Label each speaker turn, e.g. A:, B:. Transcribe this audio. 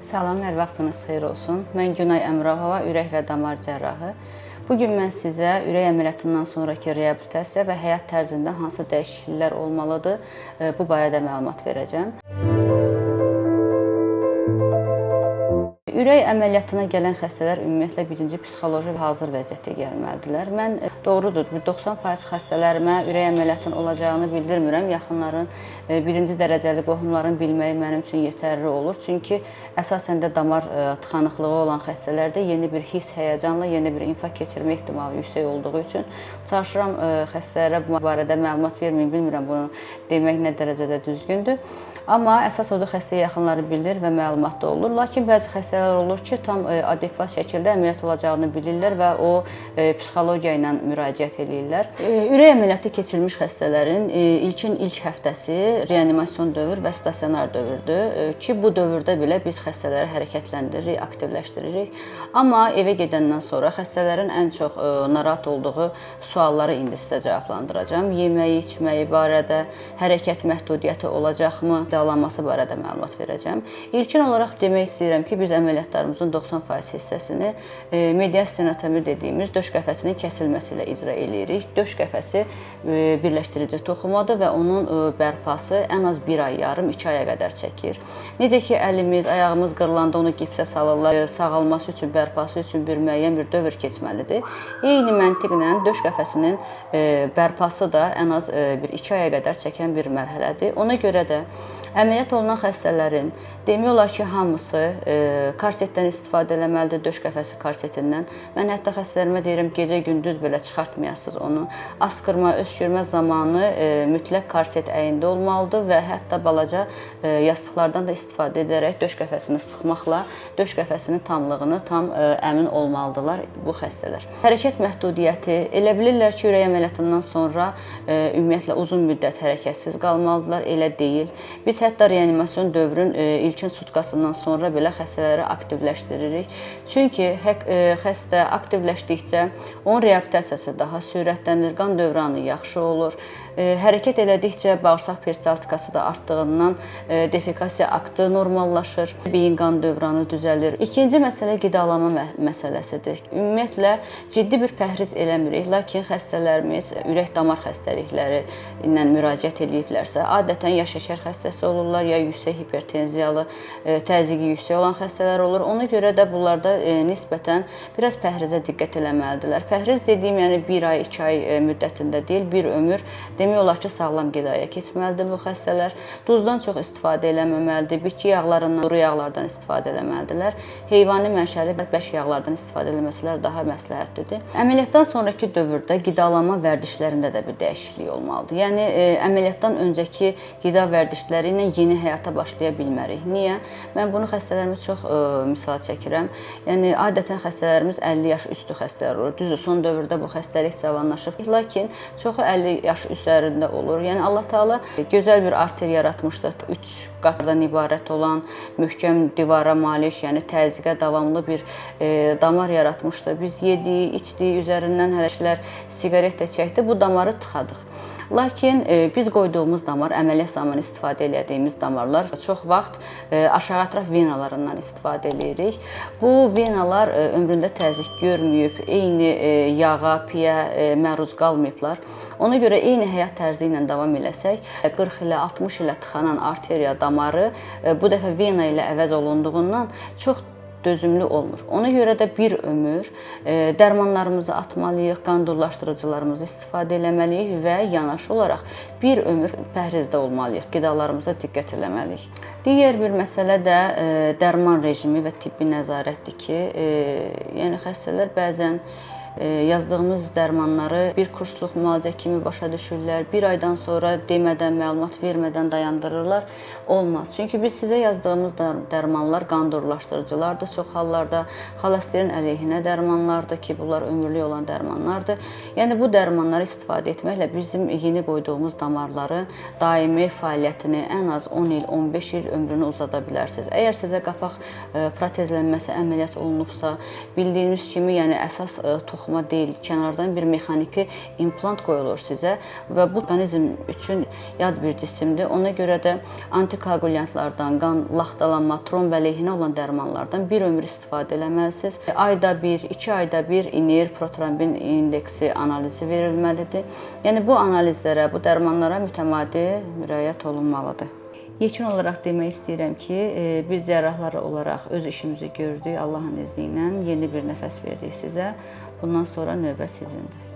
A: Salam, hər vaxtınız xeyir olsun. Mən Günay Əmrahova, ürək və damar cərrahı. Bugün mən sizə ürək əməliyyatından sonraki reabilitasiya və həyat tərzində hansı dəyişikliklər olmalıdır, bu barədə məlumat verəcəm. Ürək əməliyyatına gələn xəstələr ümumiyyətlə birinci psixoloji hazır vəziyyətdə gəlməlidirlər. Mən doğrudur, 90% xəstələrimə ürək əməliyyatının olacağını bildirmirəm. Yaxınların, birinci dərəcəli qohumların bilməyi mənim üçün yetərli olur. Çünki əsasən də damar tıxanıqlığı olan xəstələrdə yeni bir hiss, həyəcanla yeni bir infarkt keçirmə ehtimalı yüksək olduğu üçün çalışıram xəstələrə bu barədə məlumat verməyim. Bilmirəm bunu demək nə dərəcədə düzgündür. Amma əsas odur xəstəyə yaxınları bilir və məlumatda olur. Lakin bəzi xəstələr olur ki, tam adekvat şəkildə əməliyyat olacağını bilirlər və o psixologiya ilə müraciət edirlər. Ürək əməliyyatı keçirmiş xəstələrin ilk həftəsi reanimasyon dövr və stasionar dövrdür ki, bu dövrdə belə biz xəstələri hərəkətləndiririk, aktivləşdiririk. Amma evə gedəndən sonra xəstələrin ən çox narahat olduğu sualları indi sizə cavablandıracağam. Yeməyi, içməyi barədə, hərəkət məhdudiyyəti olacaqmı, qidalanması barədə məlumat verəcəm. İlkin olaraq demək istəyirəm ki, biz əməliyyatlarımızın 90% hissəsini medial stenotomi dediyimiz döş qəfəsinin kəsilməsi ilə icra edirik. Döş qəfəsi birləşdirici toxumadır və onun bərpası ən az 1 ay yarım, 2 aya qədər çəkir. Necə ki, əlimiz, ayağımız qırılanda onu gipsə salırlar, sağalması üçün, bərpası üçün bir müəyyən bir dövr keçməlidir. Eyni məntiqlə döş qəfəsinin bərpası da ən az bir 2 aya qədər çəkən bir mərhələdir. Ona görə də əməliyyat olunan xəstələrin demək olar ki, hamısı korsetdən istifadə etməlidir, döş qəfəsi korsetindən. Mən hətta xəstələrimə deyirəm, gecə-gündüz belə çıxartmayasınız onu. Askırma, öskürmə zamanı mütləq korset əyində olmalıdır və hətta balaca yastıqlardan da istifadə edərək döş qəfəsini sıxmaqla döş qəfəsinin tamlığını tam əmin olmalıdırlar bu xəstələr. Hərəkət məhdudiyyəti, elə bilirlər ki, ürək əməliyyatından sonra ümumiyyətlə uzun müddət hərəkətsiz qalmalıdırlar, elə deyil. Biz hətta reanimasyon dövrün ilkin sutkasından sonra belə xəstələri aktivləşdiririk. Çünki xəstə aktivləşdikcə onun reabilitasiyası daha sürətlənir, qan dövranı yaxşı olur. Hərəkət elədikcə bağırsaq peristaltikası da artdığından defekasiya aktı normallaşır, beyin qan dövranı düzəlir. İkinci məsələ qidalanma məsələsidir. Ümumiyyətlə ciddi bir pəhriz eləmirik, lakin xəstələrimiz ürək damar xəstəlikləri ilə müraciət ediblərsə, adətən ya şəkər xəstəsi olurlar, ya yüksək hipertenziyalı, təzyiqi yüksək olan xəstələr olur. Ona görə də bunlarda nisbətən biraz pəhrizə diqqət eləməlidirlər. Pəhriz dediyim, yəni 1 ay, 2 ay müddətində deyil, bir ömür demək olar ki, sağlam qidaya keçməlidir bu xəstələr. Duzdan çox istifadə eləməməlidir, bitki yağlarından, quru yağlardan istifadə eləməlidirlər. Heyvani mənşəli bəş yağlardan istifadə eləməsələr daha məsləhətlidir. Əməliyyatdan sonraki dövrdə qidalanma vərdişlərində də bir dəyişiklik olmalıdır. Yəni əməliyyatdan öncəki qida vərdişləri ilə yeni həyata başlaya bilmərik. Niyə? Mən bunu xəstələrimə çox misal çəkirəm. Yəni adətən xəstələrimiz 50 yaş üstü xəstələr olur. Düzdür, son dövrdə bu xəstəlik cavanlaşıb, lakin çoxu 50 yaş üzərində olur. Yəni Allah Taala gözəl bir arter yaratmışdır. 3 qatdan ibarət olan möhkəm divara malik, yəni təzyiqə davamlı bir damar yaratmışdır. Biz yedik, içdik, üzərindən hələşlər, siqaret də çəkdi, bu damarı tıxadıq. Lakin biz qoyduğumuz damar, əməliyyat zamanı istifadə etdiyimiz damarlar çox vaxt aşağı ətraf venalarından istifadə edirik. Bu venalar ömründə təzyiq görməyib, eyni yağa, piyə məruz qalmayıblar. Ona görə eyni həyat tərzi ilə davam eləsək, 40 ilə 60 ilə tıxanan arteriya damarı bu dəfə vena ilə əvəz olunduğundan çox dözümlü olmur. Ona görə də bir ömür dərmanlarımızı atmalıyıq, qan durlaşdırıcılarımızı istifadə eləməliyik və yanaşı olaraq bir ömür pəhrizdə olmalıyıq, qidalarımıza diqqət eləməliyik. Digər bir məsələ də dərman rejimi və tibbi nəzarətdir ki, yəni xəstələr bəzən yazdığımız dərmanları bir kursluq müalicə kimi başa düşürlər. Bir aydan sonra demədən, məlumat vermədən dayandırırlar. Olmaz. Çünki biz sizə yazdığımız dərmanlar qan durlaşdırıcılardır. Çox hallarda xolesterin əleyhinə dərmanlardır ki, bunlar ömürlük olan dərmanlardır. Yəni bu dərmanları istifadə etməklə bizim yeni qoyduğumuz damarların daimi fəaliyyətini ən az 10 il, 15 il ömrünü uzada bilərsiniz. Əgər sizə qapaq protezlənməsi əməliyyat olunubsa, bildiyimiz kimi, yəni əsas toxum yoxlama deyil, kənardan bir mexaniki implant qoyulur sizə və bu orqanizm üçün yad bir cisimdir. Ona görə də antikoagulyantlardan, qan laxtalanma, tromb əleyhinə olan dərmanlardan bir ömür istifadə etməlisiniz. Ayda bir, 2 ayda bir inir protrombin indeksi analizi verilməlidir. Yəni bu analizlərə, bu dərmanlara mütəmadi müraciət olunmalıdır. Yekun olaraq demək istəyirəm ki, biz cərrahlar olaraq öz işimizi gördük. Allahın izni ilə yeni bir nəfəs verdik sizə. Bundan sonra növbə sizindir.